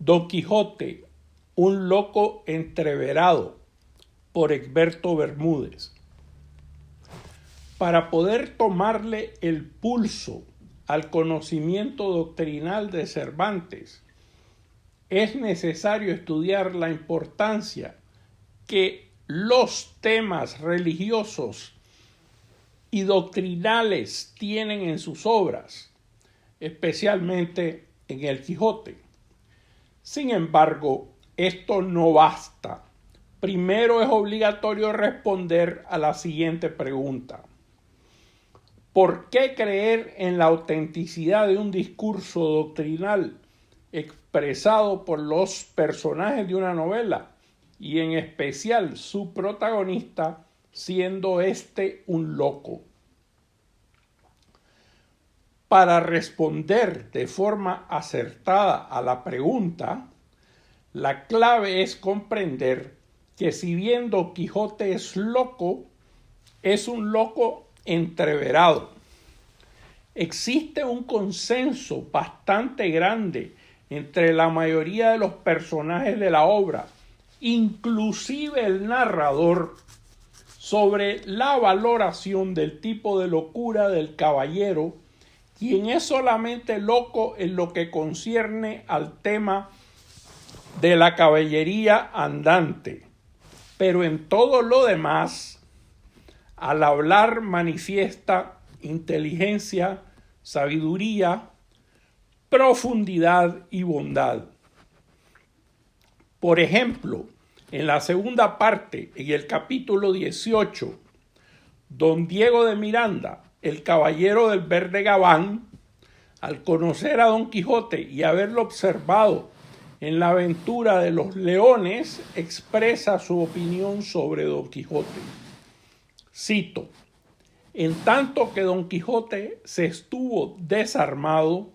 Don Quijote, un loco entreverado, por Egberto Bermúdez. Para poder tomarle el pulso al conocimiento doctrinal de Cervantes, es necesario estudiar la importancia que los temas religiosos y doctrinales tienen en sus obras, especialmente en el Quijote. Sin embargo, esto no basta. Primero es obligatorio responder a la siguiente pregunta: ¿por qué creer en la autenticidad de un discurso doctrinal expresado por los personajes de una novela, y en especial su protagonista, siendo éste un loco? Para responder de forma acertada a la pregunta, la clave es comprender que si bien Don Quijote es un loco entreverado. Existe un consenso bastante grande entre la mayoría de los personajes de la obra, inclusive el narrador, sobre la valoración del tipo de locura del caballero, quien es solamente loco en lo que concierne al tema de la caballería andante, pero en todo lo demás, al hablar manifiesta inteligencia, sabiduría, profundidad y bondad. Por ejemplo, en la segunda parte, en el capítulo 18, don Diego de Miranda, el caballero del verde gabán, al conocer a Don Quijote y haberlo observado en la aventura de los leones, expresa su opinión sobre Don Quijote. Cito: en tanto que Don Quijote se estuvo desarmado,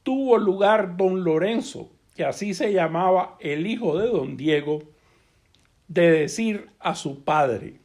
tuvo lugar don Lorenzo, que así se llamaba el hijo de don Diego, de decir a su padre: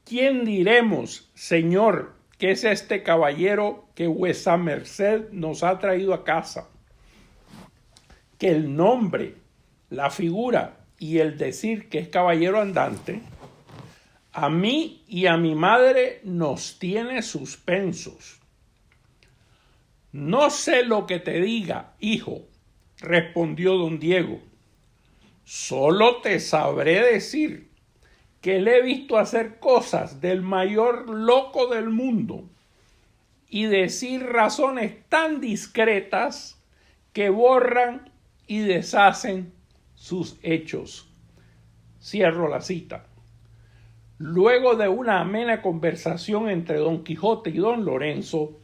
¿quién diremos, señor, que es este caballero que vuesa merced nos ha traído a casa? Que el nombre, la figura y el decir que es caballero andante, a mí y a mi madre nos tiene suspensos. No sé lo que te diga, hijo, respondió don Diego. Solo te sabré decir que le he visto hacer cosas del mayor loco del mundo y decir razones tan discretas que borran y deshacen sus hechos. Cierro la cita. Luego de una amena conversación entre Don Quijote y don Lorenzo,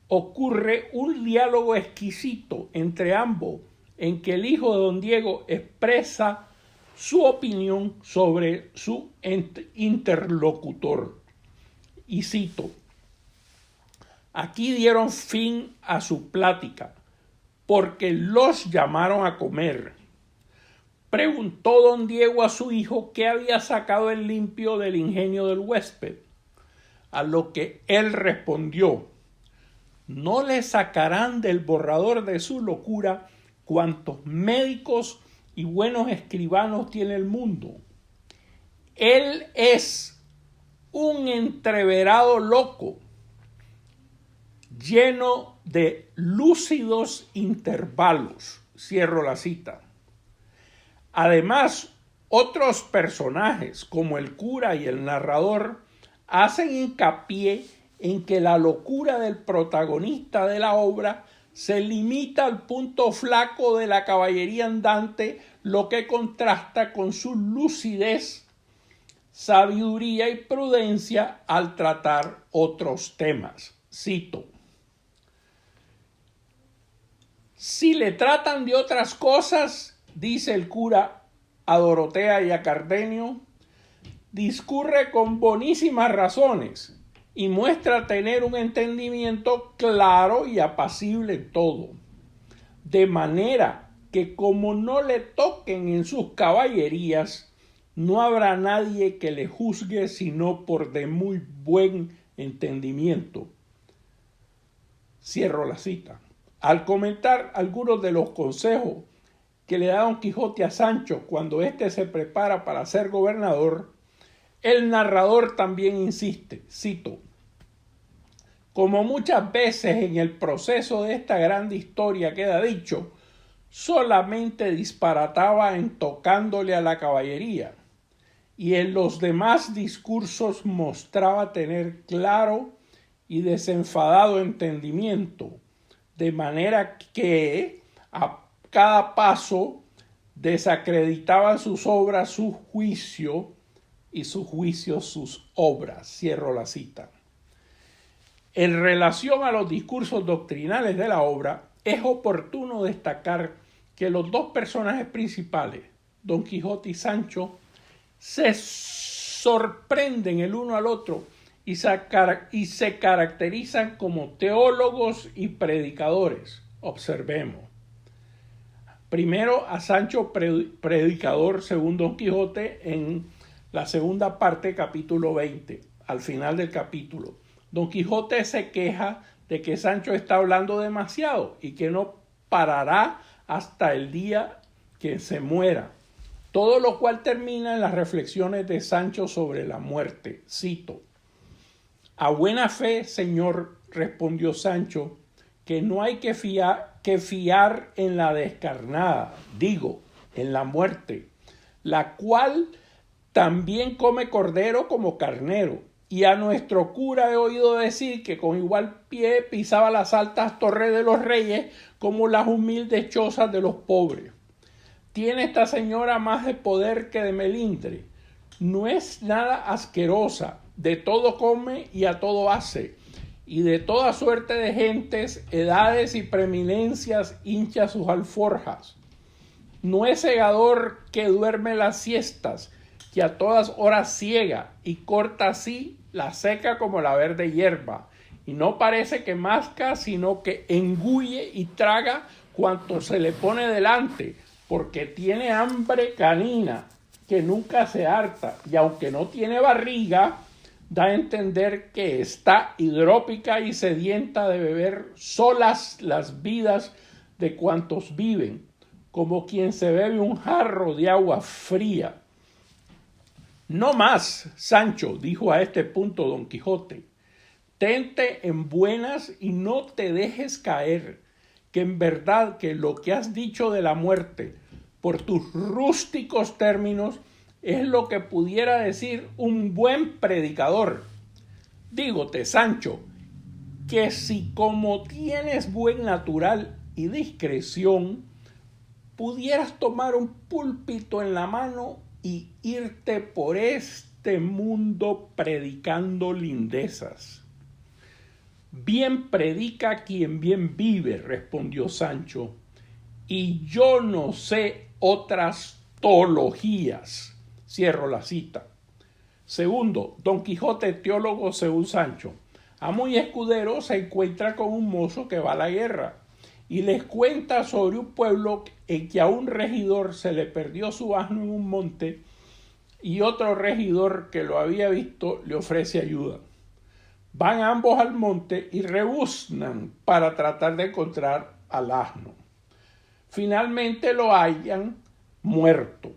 ocurre un diálogo exquisito entre ambos, en que el hijo de don Diego expresa su opinión sobre su interlocutor. Y cito: aquí dieron fin a su plática, porque los llamaron a comer. Preguntó don Diego a su hijo qué había sacado en limpio del ingenio del huésped, a lo que él respondió: no le sacarán del borrador de su locura cuantos médicos y buenos escribanos tiene el mundo. Él es un entreverado loco, lleno de lúcidos intervalos. Cierro la cita. Además, otros personajes, como el cura y el narrador, hacen hincapié en que la locura del protagonista de la obra se limita al punto flaco de la caballería andante, lo que contrasta con su lucidez, sabiduría y prudencia al tratar otros temas. Cito: si le tratan de otras cosas, dice el cura a Dorotea y a Cardenio, discurre con bonísimas razones y muestra tener un entendimiento claro y apacible en todo, de manera que como no le toquen en sus caballerías, no habrá nadie que le juzgue sino por de muy buen entendimiento. Cierro la cita. Al comentar algunos de los consejos que le da Don Quijote a Sancho cuando éste se prepara para ser gobernador, el narrador también insiste, cito: como muchas veces en el proceso de esta grande historia queda dicho, solamente disparataba en tocándole a la caballería, y en los demás discursos mostraba tener claro y desenfadado entendimiento, de manera que a cada paso desacreditaban sus obras su juicio y su juicio sus obras. Cierro la cita. En relación a los discursos doctrinales de la obra, es oportuno destacar que los dos personajes principales, Don Quijote y Sancho, se sorprenden el uno al otro y se caracterizan como teólogos y predicadores. Observemos. Primero a Sancho, predicador según Don Quijote, en la segunda parte, capítulo 20, al final del capítulo. Don Quijote se queja de que Sancho está hablando demasiado y que no parará hasta el día que se muera. Todo lo cual termina en las reflexiones de Sancho sobre la muerte. Cito: a buena fe, señor, respondió Sancho, que no hay que fiar en la descarnada, digo, en la muerte, la cual también come cordero como carnero. Y a nuestro cura he oído decir que con igual pie pisaba las altas torres de los reyes como las humildes chozas de los pobres. Tiene esta señora más de poder que de melindre. No es nada asquerosa, de todo come y a todo hace, y de toda suerte de gentes, edades y preeminencias hincha sus alforjas. No es segador que duerme las siestas, que a todas horas ciega y corta así la seca como la verde hierba, y no parece que masca, sino que engulle y traga cuanto se le pone delante, porque tiene hambre canina, que nunca se harta, y aunque no tiene barriga, da a entender que está hidrópica y sedienta de beber solas las vidas de cuantos viven, como quien se bebe un jarro de agua fría. No más, Sancho, dijo a este punto Don Quijote, tente en buenas y no te dejes caer, que en verdad que lo que has dicho de la muerte, por tus rústicos términos, es lo que pudiera decir un buen predicador. Dígote, Sancho, que si como tienes buen natural y discreción, pudieras tomar un púlpito en la mano y irte por este mundo predicando lindezas. Bien predica quien bien vive, respondió Sancho, y yo no sé otras teologías. Cierro la cita. Segundo, Don Quijote, teólogo según Sancho. A muy escudero se encuentra con un mozo que va a la guerra y les cuenta sobre un pueblo en que a un regidor se le perdió su asno en un monte y otro regidor que lo había visto le ofrece ayuda. Van ambos al monte y rebuznan para tratar de encontrar al asno. Finalmente lo hallan muerto.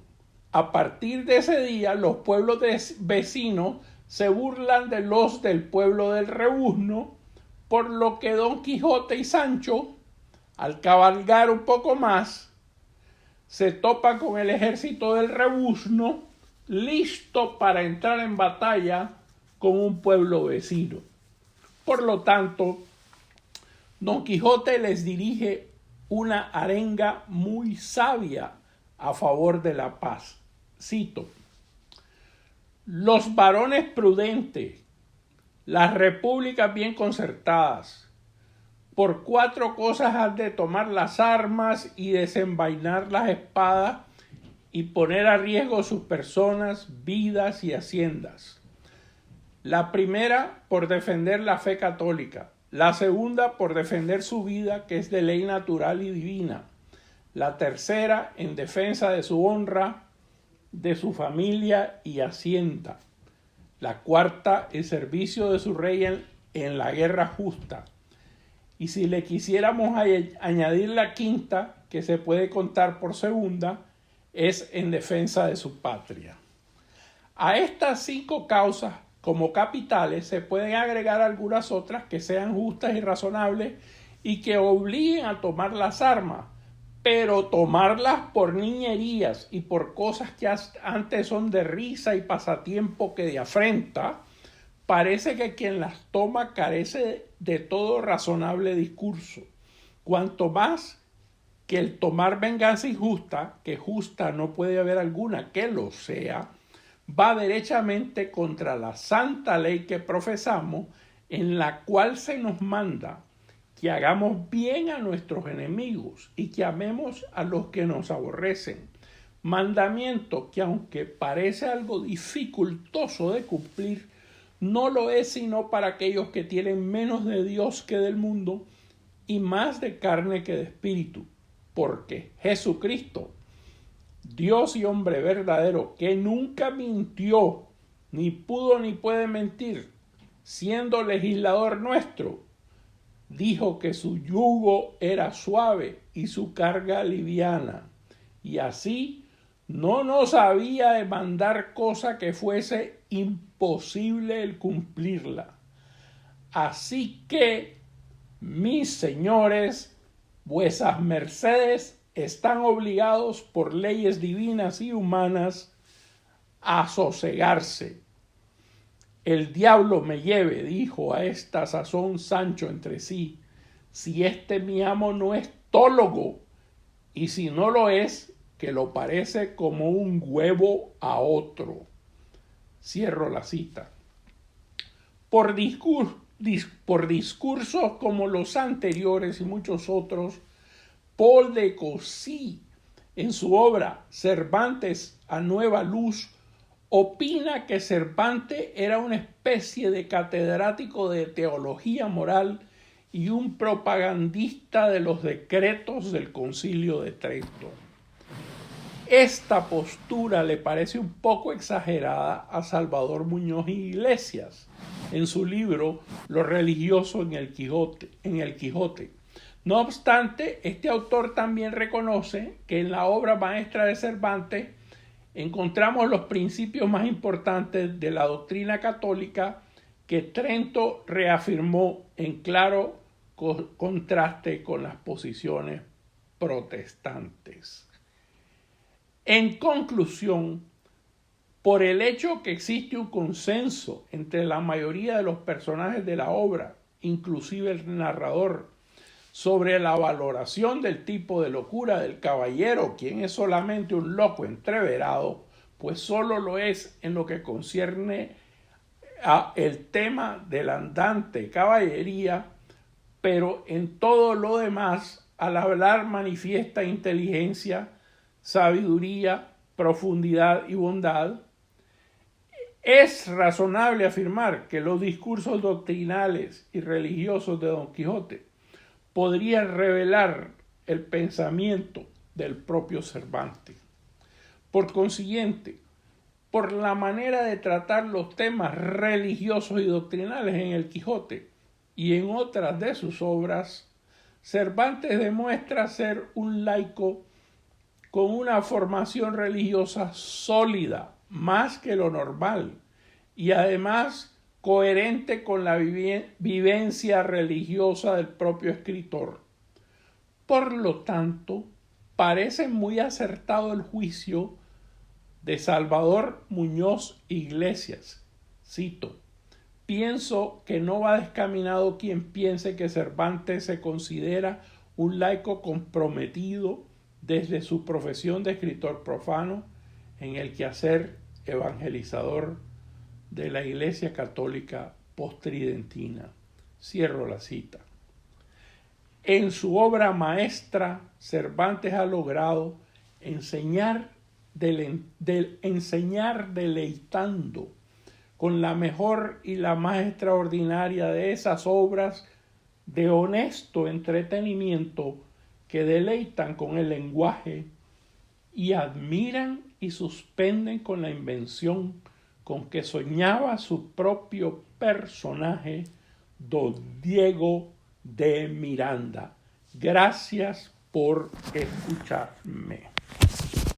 A partir de ese día, los pueblos vecinos se burlan de los del pueblo del rebuzno, por lo que Don Quijote y Sancho, al cabalgar un poco más, se topan con el ejército del rebuzno, listo para entrar en batalla con un pueblo vecino. Por lo tanto, Don Quijote les dirige una arenga muy sabia a favor de la paz. Cito: los varones prudentes, las repúblicas bien concertadas, por 4 cosas han de tomar las armas y desenvainar las espadas y poner a riesgo sus personas, vidas y haciendas. La primera, por defender la fe católica. La segunda, por defender su vida, que es de ley natural y divina. La tercera, en defensa de su honra, de su familia y hacienda. La cuarta, el servicio de su rey en la guerra justa. Y si le quisiéramos añadir la quinta, que se puede contar por segunda es en defensa de su patria. A estas 5 causas como capitales se pueden agregar algunas otras que sean justas y razonables y que obliguen a tomar las armas, pero tomarlas por niñerías y por cosas que antes son de risa y pasatiempo que de afrenta, parece que quien las toma carece de todo razonable discurso. Cuanto más que el tomar venganza injusta, que justa no puede haber alguna que lo sea, va derechamente contra la santa ley que profesamos, en la cual se nos manda que hagamos bien a nuestros enemigos y que amemos a los que nos aborrecen. Mandamiento que, aunque parece algo dificultoso de cumplir, no lo es sino para aquellos que tienen menos de Dios que del mundo y más de carne que de espíritu, porque Jesucristo, Dios y hombre verdadero, que nunca mintió, ni pudo ni puede mentir, siendo legislador nuestro, dijo que su yugo era suave y su carga liviana, y así no nos había de mandar cosa que fuese imposible el cumplirla. Así que, mis señores, vuesas mercedes están obligados por leyes divinas y humanas a sosegarse. El diablo me lleve, dijo a esta sazón Sancho entre sí, si este mi amo no es tólogo, y si no lo es, que lo parece como un huevo a otro. Cierro la cita. Por discursos como los anteriores y muchos otros, Paul de Cossí, en su obra Cervantes a Nueva Luz, opina que Cervantes era una especie de catedrático de teología moral y un propagandista de los decretos del Concilio de Trento. Esta postura le parece un poco exagerada a Salvador Muñoz Iglesias en su libro Lo religioso en el Quijote. No obstante, este autor también reconoce que en la obra maestra de Cervantes encontramos los principios más importantes de la doctrina católica que Trento reafirmó en claro contraste con las posiciones protestantes. En conclusión, por el hecho que existe un consenso entre la mayoría de los personajes de la obra, inclusive el narrador, sobre la valoración del tipo de locura del caballero, quien es solamente un loco entreverado, pues solo lo es en lo que concierne a el tema de la andante caballería, pero en todo lo demás, al hablar manifiesta inteligencia, sabiduría, profundidad y bondad. Es razonable afirmar que los discursos doctrinales y religiosos de Don Quijote podrían revelar el pensamiento del propio Cervantes. Por consiguiente, por la manera de tratar los temas religiosos y doctrinales en el Quijote y en otras de sus obras, Cervantes demuestra ser un laico con una formación religiosa sólida, más que lo normal, y además coherente con la vivencia religiosa del propio escritor. Por lo tanto, parece muy acertado el juicio de Salvador Muñoz Iglesias. Cito: pienso que no va descaminado quien piense que Cervantes se considera un laico comprometido desde su profesión de escritor profano en el quehacer evangelizador de la Iglesia Católica postridentina. Cierro la cita. En su obra maestra, Cervantes ha logrado enseñar deleitando con la mejor y la más extraordinaria de esas obras de honesto entretenimiento que deleitan con el lenguaje y admiran y suspenden con la invención con que soñaba su propio personaje, don Diego de Miranda. Gracias por escucharme.